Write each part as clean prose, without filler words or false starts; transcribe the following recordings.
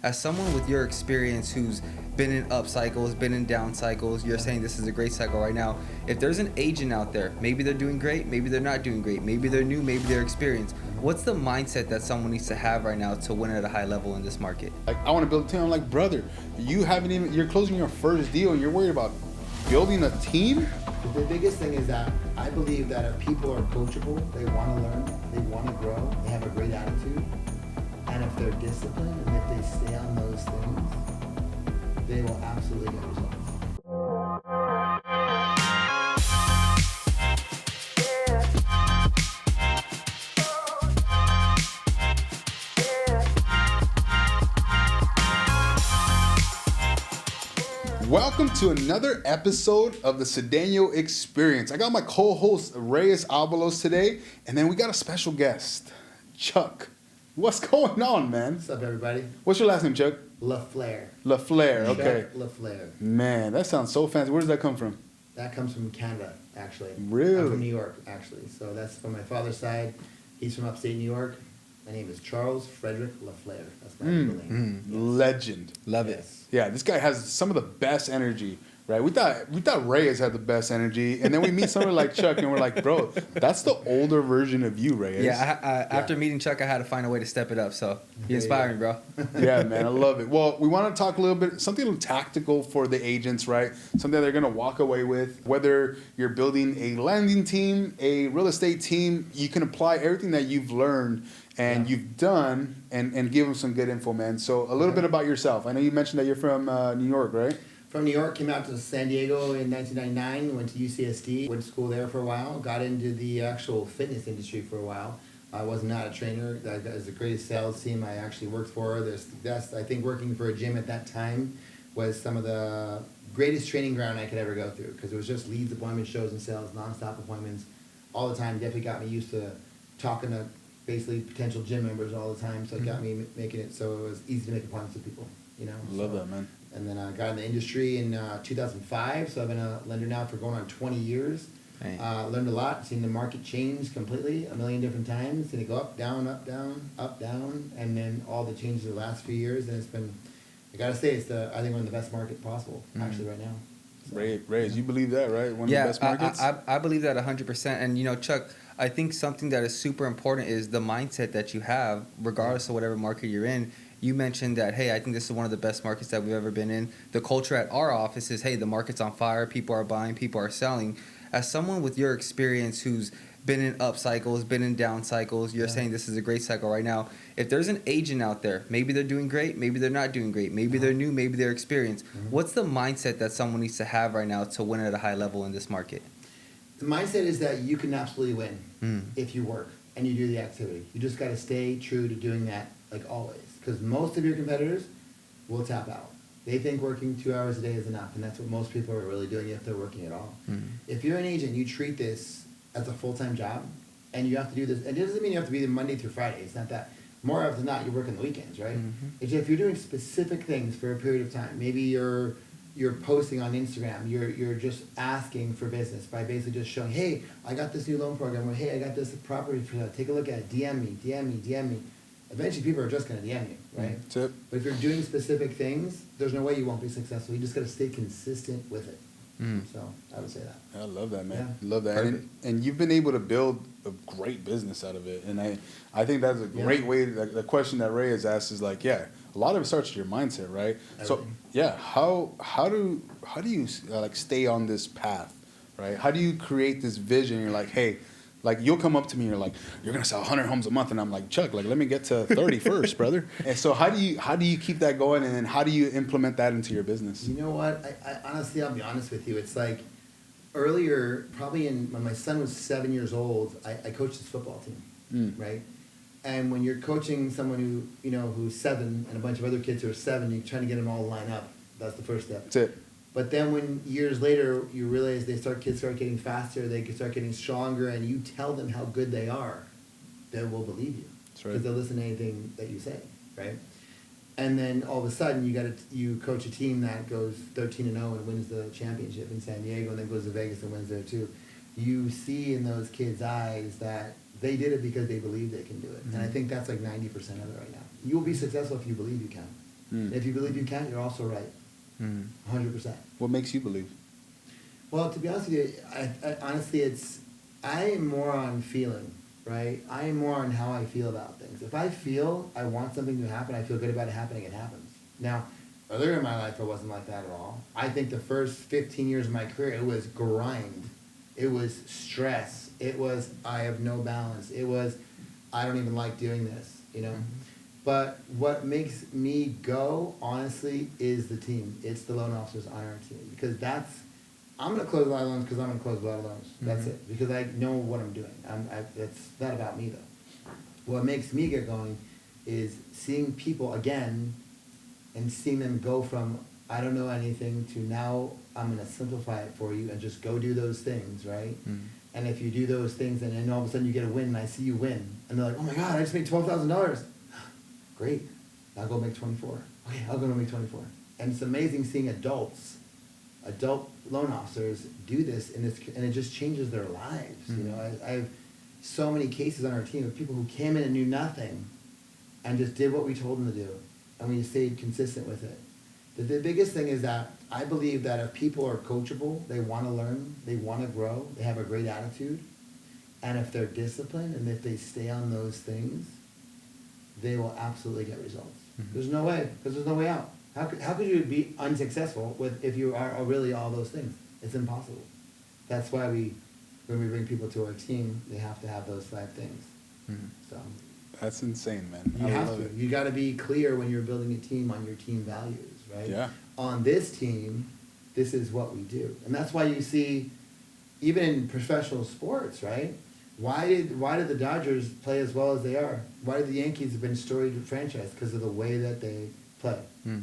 As someone with your experience who's been in up cycles, been in down cycles, you're saying this is a great cycle right now. If there's an agent out there, maybe they're doing great, maybe they're not doing great, maybe they're new, maybe they're experienced. What's the mindset that someone needs to have right now to win at a high level in this market? Like, I want to build a team. I'm like, brother, you're closing your first deal and you're worried about building a team? The biggest thing is that I believe that if people are coachable, they want to learn, they want to grow, they have a great attitude, and if they're disciplined and if they stay on those things, they will absolutely get results. Welcome to another episode of the Cedeno Experience. I got my co-host Reyes Abalos today, and then we got a special guest, Chuck. What's going on, man? What's up, everybody? What's your last name, Chuck? Laflair. Laflair, okay. Chuck Laflair. Man, that sounds so fancy. Where does that come from? That comes from Canada, actually. Really? I'm from New York, actually. So that's from my father's side. He's from upstate New York. My name is Charles Frederick Laflair. That's my middle name. Yes. Legend. Love it. Yes. Yeah, this guy has some of the best energy, right? We thought Reyes had the best energy, and then we meet someone like Chuck, and we're like, bro, that's the older version of you, Reyes. Yeah, after meeting Chuck, I had to find a way to step it up. So you inspire me, bro. Yeah, man, I love it. Well, we want to talk a little bit, something tactical for the agents, right? Something they're going to walk away with. Whether you're building a lending team, a real estate team, you can apply everything that you've learned and you've done and give them some good info, man. So a little bit about yourself. I know you mentioned that you're from New York, right? From New York, came out to San Diego in 1999, went to UCSD, went to school there for a while, got into the actual fitness industry for a while. I was not a trainer. That was the greatest sales team I actually worked for. I think working for a gym at that time was some of the greatest training ground I could ever go through, because it was just leads, appointments, shows and sales, nonstop appointments all the time. Definitely got me used to talking to basically potential gym members all the time, so it got me making it so it was easy to make appointments with people, you know. Love that, man. And then I got in the industry in 2005, so I've been a lender now for going on 20 years. Learned a lot, seen the market change completely a million different times, seen it go up, down, up, down, up, down, and then all the changes of the last few years, and it's been, I gotta say, I think we're in the best market possible, actually, right now. So, Reyes, you believe that, right? One of the best markets? I believe that 100%. And, you know, Chuck, I think something that is super important is the mindset that you have, regardless of whatever market you're in. You mentioned that, hey, I think this is one of the best markets that we've ever been in. The culture at our office is, hey, the market's on fire, people are buying, people are selling. As someone with your experience who's been in up cycles, been in down cycles, you're saying this is a great cycle right now. If there's an agent out there, maybe they're doing great, maybe they're not doing great, maybe they're new, maybe they're experienced. What's the mindset that someone needs to have right now to win at a high level in this market? The mindset is that you can absolutely win if you work and you do the activity. You just got to stay true to doing that, like always. Because most of your competitors will tap out. They think working 2 hours a day is enough, and that's what most people are really doing if they're working at all. If you're an agent, you treat this as a full-time job, and you have to do this. And it doesn't mean you have to be there Monday through Friday. It's not that. More often than not, you work on the weekends, right? It's if you're doing specific things for a period of time. Maybe you're posting on Instagram. You're just asking for business by basically just showing, hey, I got this new loan program, or hey, I got this property for that. Take a look at it. DM me. Eventually, people are just going to DM you, right? That's it. But if you're doing specific things, there's no way you won't be successful. You just got to stay consistent with it. So I would say that. I love that, man. Yeah. Love that. And you've been able to build a great business out of it. And I think that's a great way. The question that Ray has asked is like, a lot of it starts with your mindset, right? Everything. So how do you like stay on this path, right? How do you create this vision? You're like, hey, like you'll come up to me and you're like, you're gonna sell 100 homes a month, and I'm like, Chuck, like let me get to 30 first, brother. And so how do you keep that going, and then how do you implement that into your business? You know what? I honestly, I'll be honest with you. It's like earlier, probably when my son was 7 years old, I coached his football team, right? And when you're coaching someone who's 7 and a bunch of other kids who are 7, you're trying to get them all to line up. That's the first step. That's it. But then when years later you realize kids start getting faster, they start getting stronger, and you tell them how good they are, they will believe you. That's right. Because they'll listen to anything that you say, right? And then all of a sudden you coach a team that goes 13-0 and wins the championship in San Diego, and then goes to Vegas and wins there too. You see in those kids' eyes that they did it because they believe they can do it. And I think that's like 90% of it right now. You will be successful if you believe you can. If you believe you can, you're also right. 100%. What makes you believe? Well, to be honest with you, I honestly, I am more on feeling, right? I am more on how I feel about things. If I feel I want something to happen, I feel good about it happening, it happens. Now, earlier in my life, I wasn't like that at all. I think the first 15 years of my career, it was grind. It was stress. It was, I have no balance. It was, I don't even like doing this, you know? But what makes me go, honestly, is the team. It's the loan officers on our team. Because I'm going to close a lot of loans because I'm going to close a lot of loans. That's it. Because I know what I'm doing. It's not about me, though. What makes me get going is seeing people, again, and seeing them go from, I don't know anything, to now I'm going to simplify it for you and just go do those things, right? And if you do those things and then all of a sudden you get a win and I see you win. And they're like, oh my God, I just made $12,000. Great. I'll go make 24. Okay, I'll go make 24. And it's amazing seeing adult loan officers do this, and it just changes their lives. You know, I have so many cases on our team of people who came in and knew nothing and just did what we told them to do, and we stayed consistent with it. The biggest thing is that I believe that if people are coachable, they want to learn, they want to grow, they have a great attitude, and if they're disciplined and if they stay on those things, they will absolutely get results. There's no way, because there's no way out. How could you be unsuccessful if you are really all those things? It's impossible. That's why when we bring people to our team, they have to have those 5 things. So That's insane, man. you I have love to. it. You got to be clear when you're building a team on your team values, right? Yeah. On this team, this is what we do, and that's why you see, even in professional sports, right? Why did the Dodgers play as well as they are? Why did the Yankees have been a storied franchise? Because of the way that they play.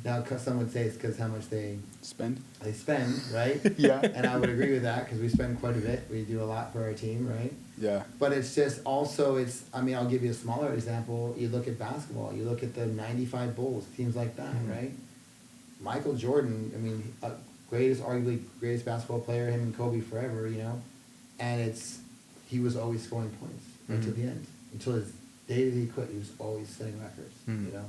Now, some would say it's because how much they Spend? spend, right? Yeah. And I would agree with that because we spend quite a bit. We do a lot for our team, right? Yeah. But it's just also, I'll give you a smaller example. You look at basketball. You look at the 95 Bulls, teams like that, right? Michael Jordan, arguably greatest basketball player, him and Kobe forever, you know? And he was always scoring points right to the end. Until his day that he quit, he was always setting records, you know?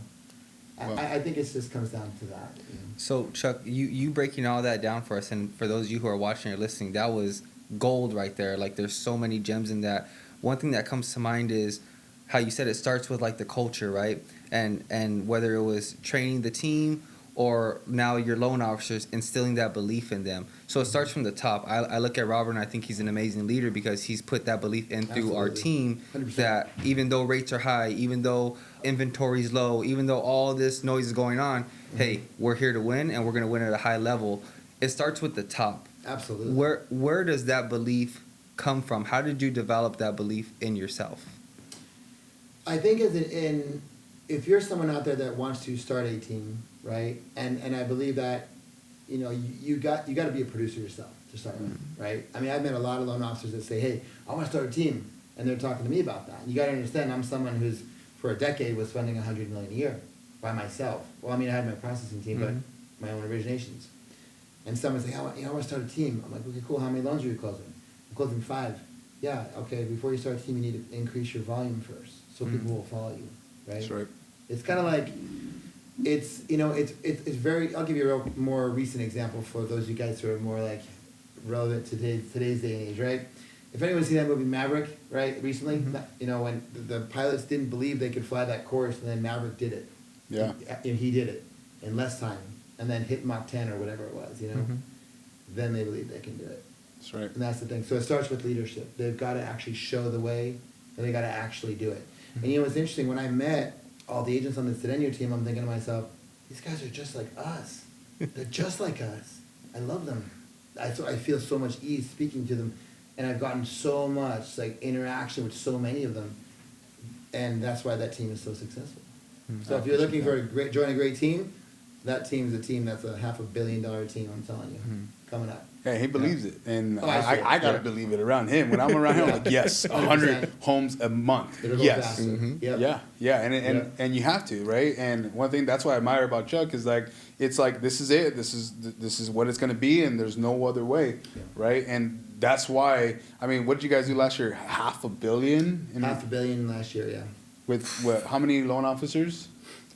Well, I think it just comes down to that. You know? So, Chuck, you breaking all that down for us, and for those of you who are watching or listening, that was gold right there. Like, there's so many gems in that. One thing that comes to mind is how you said it starts with, like, the culture, right? And whether it was training the team or now your loan officers, instilling that belief in them. So it starts from the top. I look at Robert, and I think he's an amazing leader because he's put that belief in through our team 100%. that even though rates are high, even though inventory's low, even though all this noise is going on, hey, we're here to win, and we're going to win at a high level. It starts with the top. Absolutely. Where does that belief come from? How did you develop that belief in yourself? I think if you're someone out there that wants to start a team, right? And I believe that, you know, you got to be a producer yourself to start with, right? I mean, I've met a lot of loan officers that say, hey, I want to start a team, and they're talking to me about that. And you got to understand, I'm someone who's for a decade was spending $100 million a year by myself. Well, I mean, I had my processing team, but my own originations. And someone say, I want to start a team. I'm like, okay, cool. How many loans are you closing? I'm closing 5. Yeah, okay. Before you start a team, you need to increase your volume first, so people will follow you, right? That's right. It's kind of like, it's very. I'll give you a more recent example for those of you guys who are more like relevant to today's day and age, right? If anyone's seen that movie Maverick, right, recently, you know, when the pilots didn't believe they could fly that course, and then Maverick did it. Yeah. And he did it in less time, and then hit Mach 10 or whatever it was, you know? Then they believe they can do it. That's right. And that's the thing. So it starts with leadership. They've got to actually show the way, and they got to actually do it. And you know what's interesting? When I met all the agents on the Cedeno team, I'm thinking to myself, these guys are just like us. They're just like us. I love them. I feel so much ease speaking to them, and I've gotten so much like interaction with so many of them, and that's why that team is so successful. So if you're looking for join a great team, that team is a team that's a $500 million team. I'm telling you, coming up. Yeah, he believes it, and I I gotta believe it around him. When I'm around him, I'm like, yes, 100 homes a month. It'll go Yes, faster. Yep. yeah, and you have to, right? And one thing that's what I admire about Chuck is like, it's like this is it. This is what it's gonna be, and there's no other way, right? And that's why. I mean, what did you guys do last year? $500 million. $500 million last year, yeah. With what? How many loan officers?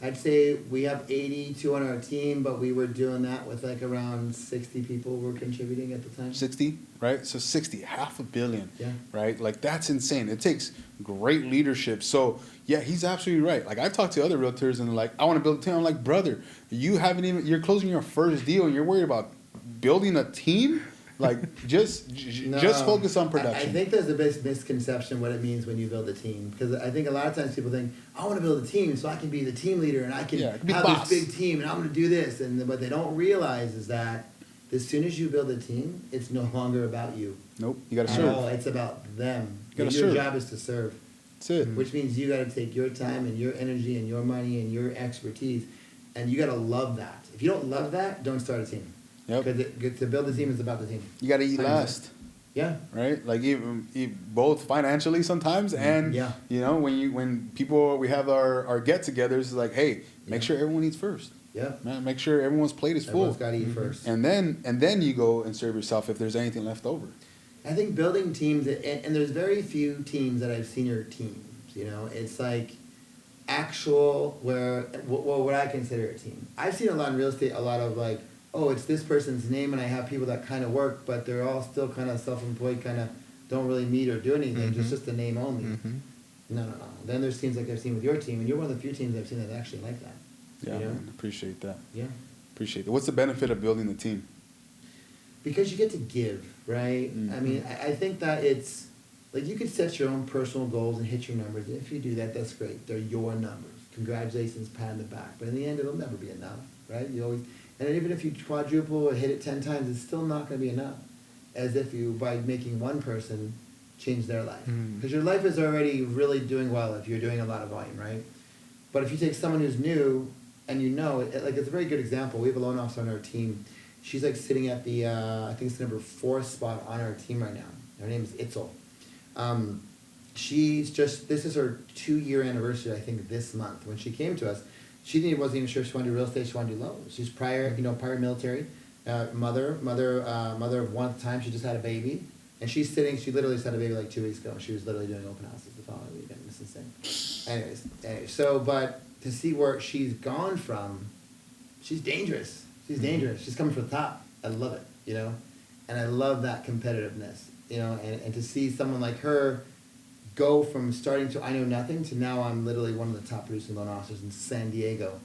I'd say we have 82 on our team, but we were doing that with like around 60 people were contributing at the time. 60, right? So 60, $500 million, Yeah. right? Like, that's insane. It takes great leadership. So, yeah, he's absolutely right. Like, I've talked to other realtors and they're like, I want to build a team. I'm like, brother, you're closing your first deal and you're worried about building a team? Like, just focus on production. I think there's a big misconception what it means when you build a team. Because I think a lot of times people think, I want to build a team so I can be the team leader and I can have boss. this big team and I'm going to do this. And what they don't realize is that as soon as you build a team, it's no longer about you. Nope, you got to At serve. all. It's about them. You gotta Your serve. job is to serve. That's it. Which means you got to take your time and your energy and your money and your expertise, and you got to love that. If you don't love that, don't start a team. Yep. Because to build a team is about the team. You got to eat 100%. last. Yeah. Right, like even both financially sometimes, and Yeah. you know when people we have our get-togethers, it's like, hey, make sure everyone eats first. Yeah. Man, make sure everyone's plate is full. Everyone's got to eat first. And then you go and serve yourself if there's anything left over. I think building teams, and there's very few teams that have senior teams. You know, it's like actual what I consider a team. I've seen a lot in real estate, a lot of like, oh, it's this person's name, and I have people that kind of work, but they're all still kind of self-employed, kind of don't really meet or do anything, just a name only. No. Then there's teams like I've seen with your team, and you're one of the few teams I've seen that actually like that. Yeah, You know? man, appreciate that. Yeah. Appreciate that. What's the benefit of building the team? Because you get to give, right? I mean, I think that it's, like, you could set your own personal goals and hit your numbers. If you do that, that's great. They're your numbers. Congratulations, pat on the back. But in the end, it'll never be enough, right? You always, and even if you quadruple or hit it 10 times, it's still not going to be enough. As if you, by making one person, change their life. Because your life is already really doing well if you're doing a lot of volume, right? But if you take someone who's new, and you know, like, it's a very good example. We have a loan officer on our team. She's like sitting at the, I think it's the number 4 spot on our team right now. Her name is Itzel. This is her 2-year anniversary, I think, this month. When she came to us, wasn't even sure if she wanted to do real estate, she wanted to do loans. She's prior military, mother of one at the time. She just had a baby. And she literally just had a baby like 2 weeks ago. She was literally doing open houses the following weekend. It's insane. Anyways, so, but to see where she's gone from, she's dangerous. She's dangerous. She's coming from the top. I love it, you know? And I love that competitiveness, you know? And to see someone like her go from starting to I know nothing to now I'm literally one of the top producing loan officers in San Diego.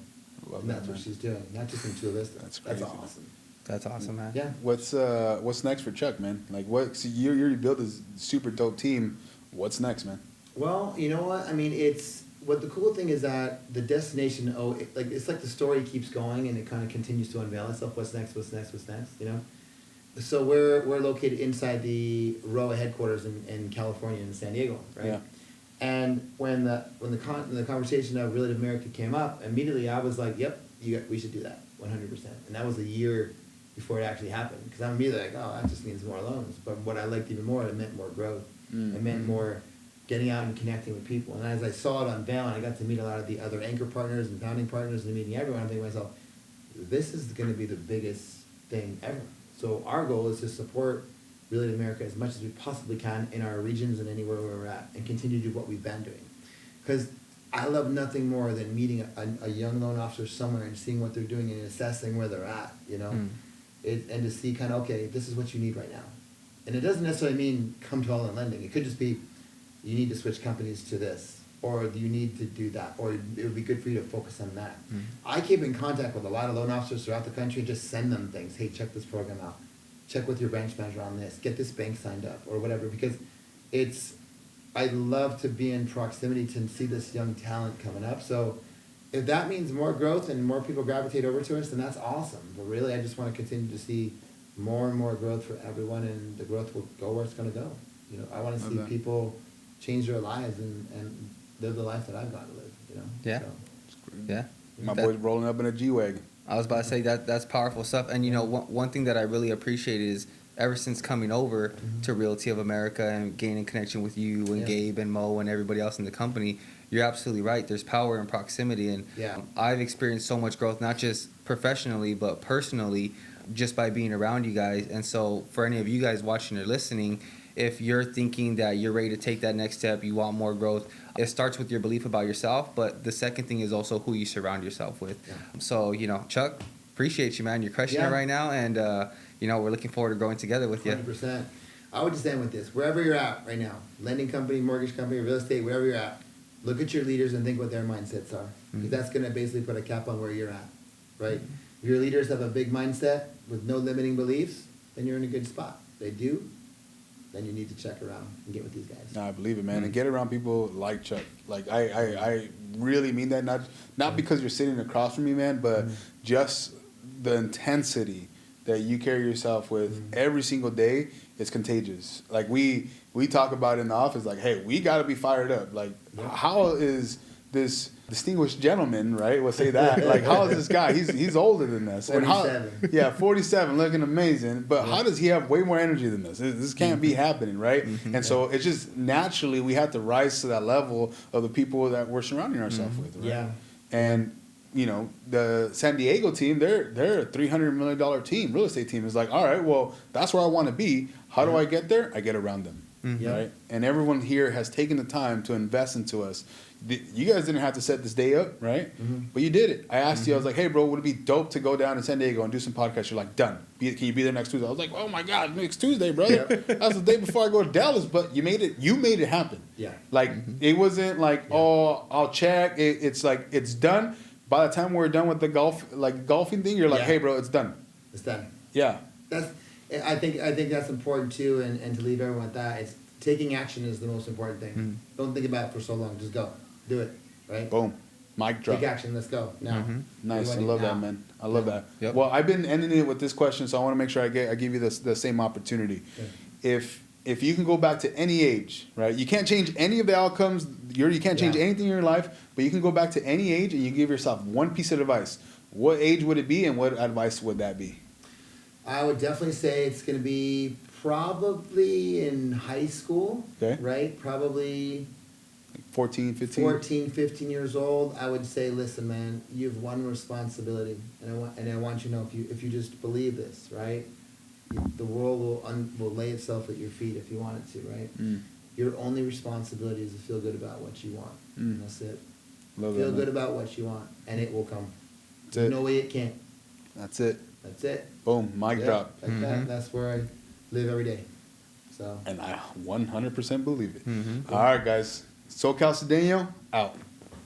Love And that, that's what man. she's doing, not just in Chula Vista. That's crazy. That's awesome. That's awesome, man. Yeah. What's next for Chuck, man? Like, what? See, you already built this super dope team. What's next, man? Well, you know what? I mean, the cool thing is that the destination, it's like the story keeps going and it kind of continues to unveil itself. What's next? You know? So we're located inside the ROA headquarters in California, in San Diego, right? Yeah. And when the conversation of Relative America came up, immediately I was like, yep, we should do that, 100%. And that was a year before it actually happened. Because I'm immediately like, oh, that just means more loans. But what I liked even more, it meant more growth. It meant more getting out and connecting with people. And as I saw it unveil, and I got to meet a lot of the other anchor partners and founding partners and meeting everyone, I'm thinking to myself, this is going to be the biggest thing ever. So our goal is to support Relative America as much as we possibly can in our regions and anywhere where we're at, and continue to do what we've been doing. Because I love nothing more than meeting a young loan officer somewhere and seeing what they're doing and assessing where they're at, you know? And to see kind of, okay, this is what you need right now. And it doesn't necessarily mean come to all-in lending. It could just be you need to switch companies to this, or you need to do that, or it would be good for you to focus on that. I keep in contact with a lot of loan officers throughout the country, just send them things. Hey, check this program out. Check with your branch manager on this. Get this bank signed up, or whatever, because I love to be in proximity to see this young talent coming up. So if that means more growth and more people gravitate over to us, then that's awesome. But really, I just want to continue to see more and more growth for everyone, and the growth will go where it's going to go. You know, I want to see people change their lives and live the life that I've gotten to live. You know. Yeah. So, Yeah. My boy's rolling up in a G-Wagon. I was about to say that's powerful stuff. And, you know, one thing that I really appreciate is ever since coming over to Realty of America and gaining connection with you and Gabe and Mo and everybody else in the company, you're absolutely right. There's power in proximity. And I've experienced so much growth, not just professionally, but personally, just by being around you guys. And so for any of you guys watching or listening, if you're thinking that you're ready to take that next step, you want more growth, it starts with your belief about yourself. But the second thing is also who you surround yourself with. Yeah. So, Chuck, appreciate you, man. You're crushing it right now. And, we're looking forward to growing together with 100%. you. 100%. I would just end with this. Wherever you're at right now, lending company, mortgage company, real estate, wherever you're at, look at your leaders and think what their mindsets are. Because that's going to basically put a cap on where you're at, right? If your leaders have a big mindset with no limiting beliefs, then you're in a good spot. They do, then you need to check around and get with these guys. No, I believe it, man. And get around people like Chuck. Like, I really mean that. Not because you're sitting across from me, man, but just the intensity that you carry yourself with every single day is contagious. Like, we talk about it in the office, like, hey, we got to be fired up. Like, how is this distinguished gentleman, right? We'll say that. Like, how is this guy? He's older than us. 47. And 47, looking amazing. But how does he have way more energy than us? This can't be happening, right? And so it's just naturally we have to rise to that level of the people that we're surrounding ourselves with, right? Yeah. And the San Diego team, they're a $300 million team, real estate team. Is like, all right, well, that's where I want to be. How do I get there? I get around them, right? And everyone here has taken the time to invest into us. You guys didn't have to set this day up, right? But you did it. I asked you, I was like, hey, bro, would it be dope to go down to San Diego and do some podcasts? You're like, done. Can you be there next Tuesday? I was like, oh, my God, next Tuesday, brother. That's the day before I go to Dallas. But you made it happen. Yeah. Like, it wasn't like, oh, I'll check. It's like, it's done. By the time we're done with the golfing thing, you're like, hey, bro, it's done. It's done. Yeah. I think that's important too, and to leave everyone with that, it's taking action is the most important thing. Don't think about it for so long. Just go. Do it. Right? Boom. Mic drop. Take action. Let's go. Now. Nice. I love that, man. I love that. Yep. Well, I've been ending it with this question, so I want to make sure I give you the same opportunity. Yeah. If you can go back to any age, right? You can't change any of the outcomes. You can't change anything in your life, but you can go back to any age and you give yourself one piece of advice. What age would it be, and what advice would that be? I would definitely say it's going to be probably in high school, right? Probably 14, 15? 14, 15 years old. I would say, listen, man, you have one responsibility, and I want you to know, if you just believe this, right? The world will lay itself at your feet if you want it to, right? Your only responsibility is to feel good about what you want. And that's it. Feel good about what you want, and it will come. There's no way it can't. That's it. That's it. Boom. Mic drop. Like that. That's where I live every day. So. And I 100% believe it. All right, guys. SoCal Cedeno, out.